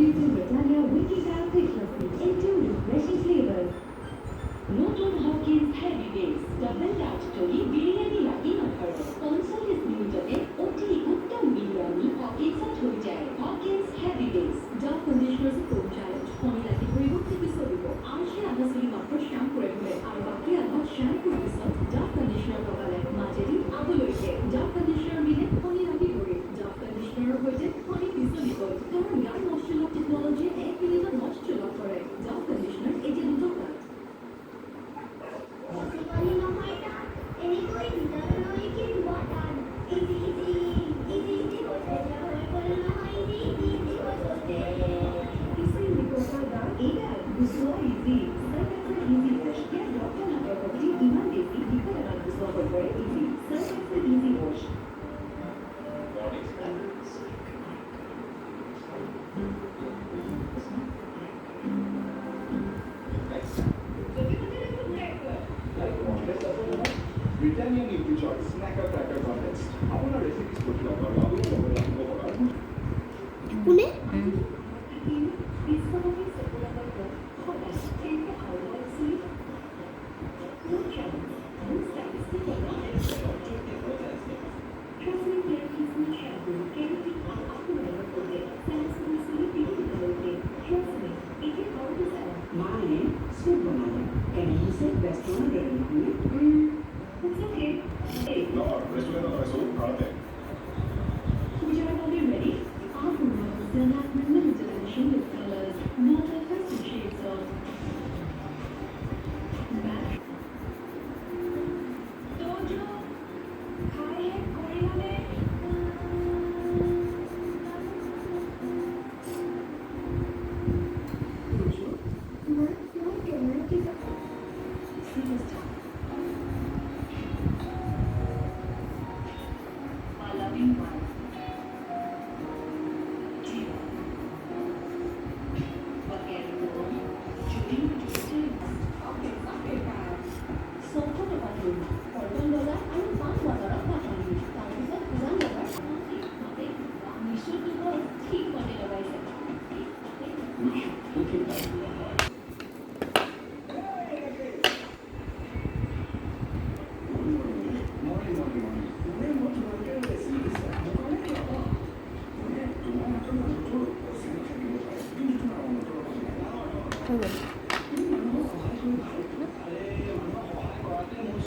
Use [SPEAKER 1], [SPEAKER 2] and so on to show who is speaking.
[SPEAKER 1] Introducing Britannia Winking Down Thickness in two refreshing flavors. নতুন Hawkins heavy base double Dutch তৈরি বিরিয়ানি লাগি নখৰ 45 মিনিটতে অতি উত্তম বিৰিয়ানি হকিন্সত হৈ যায় হকিন্স হেভি বেস ডাব কণ্ডিশনাৰ ফোম চ্যালেঞ্জ পানী লাগি ধৰিব পিছলিব আশে আধা চুলি মাত্ৰ শ্যাম্পু কৰে আৰু বাকী আধা শ্যাম্পুৰ পিছত ডাব কণ্ডিশনাৰ লগালে মাজেদি আগলৈকে ডাব কণ্ডিশনাৰ মিলে পানী লাগি ধৰে ডাব কণ্ডিশনাৰৰ সৈতে পানী পিছলিব কাৰণ ইয়াৰ মইশ্চাৰ টেকনলজিয়ে 1 মিনিটত মইশ্চাৰ কৰে ডাব কণ্ডিশনাৰ এতিয়া দুটকা
[SPEAKER 2] Britannia Nutrichoice Snacker Pack